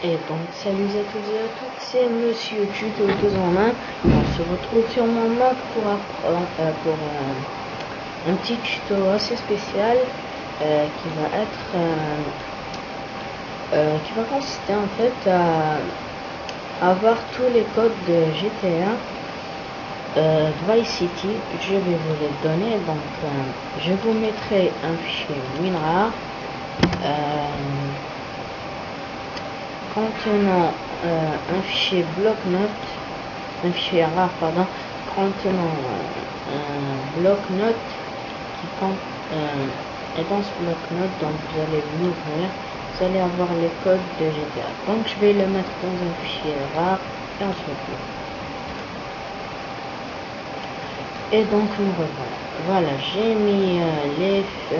Et donc salut à tous et à toutes, c'est Monsieur Tuto 2 en 1. On se retrouve sur mon Mac pour un petit tuto assez spécial qui va être qui va consister en fait à avoir tous les codes de GTA Vice City. Je vais vous les donner, donc je vous mettrai un fichier WinRAR contenant un fichier bloc-notes, un fichier rare pardon, contenant un bloc-notes qui et dans ce bloc-notes, donc vous allez l'ouvrir, vous allez avoir les codes de GTA. Donc je vais le mettre dans un fichier rare et on se retrouve. Et donc nous revoilà. Voilà, j'ai mis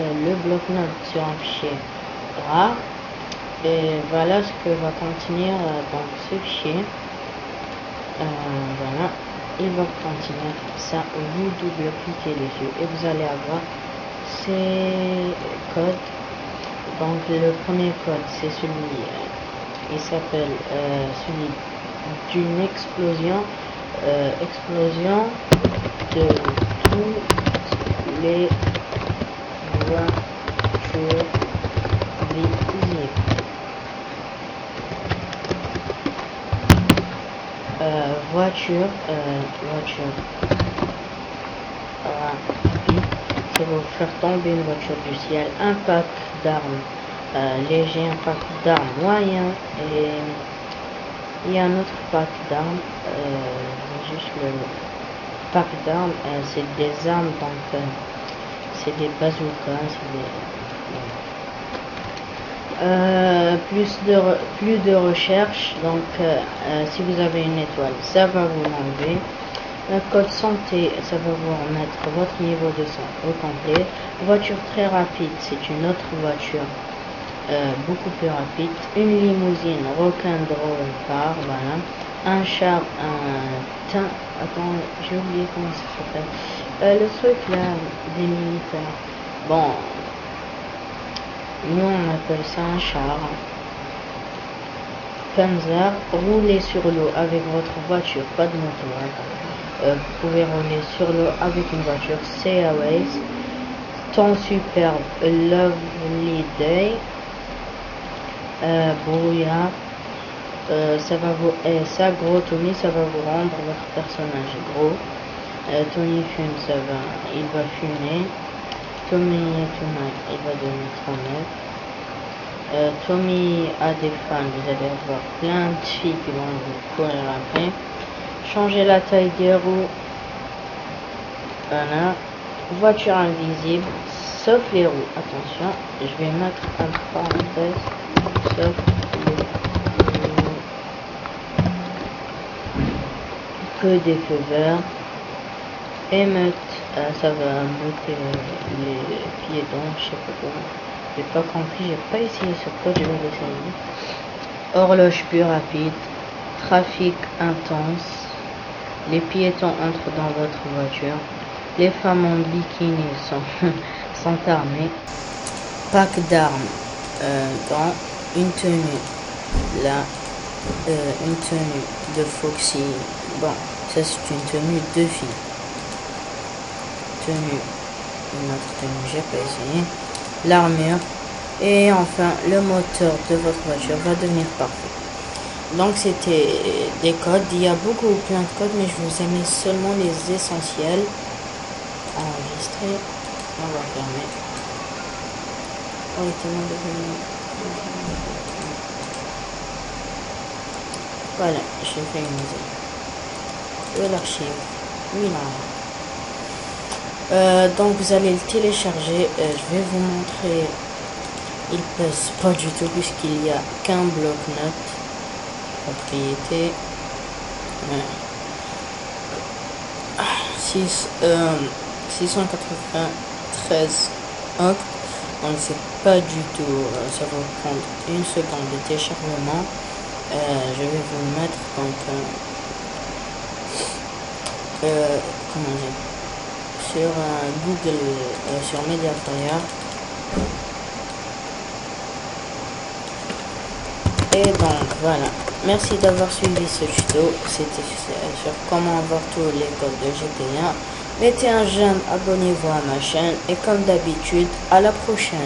le bloc-notes sur un fichier rare. Et voilà ce que va contenir donc ce fichier. Voilà, il va contenir ça. Vous double-cliquez dessus et vous allez avoir ces codes. Donc le premier code c'est celui, il s'appelle celui d'une explosion de tous les voitures visibles. Voiture rapide, ça va vous faire tomber une voiture du ciel. Impact d'armes léger, impact d'armes moyen, et il y a un autre pack d'armes, juste le pack d'armes, c'est des armes, donc c'est des bazookas, c'est des plus de recherche, donc si vous avez une étoile, ça va vous l'enlever. Un code santé, ça va vous remettre votre niveau de sang au complet. Voiture très rapide, c'est une autre voiture beaucoup plus rapide. Une limousine rock'n'roll car, voilà. Un char, attends, j'ai oublié comment ça s'appelle. Le truc là des militaires. Bon, nous on appelle ça un char. Panzer, rouler sur l'eau avec votre voiture, pas de moteur. Vous pouvez rouler sur l'eau avec une voiture. Sailways, temps superbe, lovely day. Brouillard, ça gros Tommy, ça va vous rendre votre personnage gros. Tony fume, il va fumer. Tommy tonight, il va devenir 39. Tommy a des fans, vous allez avoir plein de filles qui vont vous courir après. Changer la taille des roues, voilà. Voiture invisible, sauf les roues. Attention, je vais mettre un parenthèse, sauf les roues. Que des feux verts. Émeute, ça va monter les piétons, je sais pas quoi. J'ai pas compris, j'ai pas essayé ce code, je vais l'essayer. Horloge plus rapide, trafic intense, les piétons entrent dans votre voiture, les femmes en bikini sont armées, pack d'armes dans une tenue, là, une tenue de Foxy, bon, ça c'est une tenue de fille, une autre tenue, j'ai pas essayé, l'armure, et enfin le moteur de votre voiture va devenir parfait. Donc c'était des codes, il y a plein de codes, mais je vous ai mis seulement les essentiels. Enregistrer, on va fermer. Voilà, j'ai fait une musique de l'archive. Oui, non. Donc vous allez le télécharger, je vais vous montrer. Il pèse pas du tout puisqu'il y a qu'un bloc-notes. Propriété 693 octs, donc c'est pas du tout, ça va vous prendre une seconde de téléchargement. Je vais vous le mettre donc comment dire, sur Google, sur Mediafire. Et donc voilà, merci d'avoir suivi ce tuto, c'était sur comment avoir tous les codes de GTA. Mettez un j'aime, abonnez-vous à ma chaîne et comme d'habitude, à la prochaine.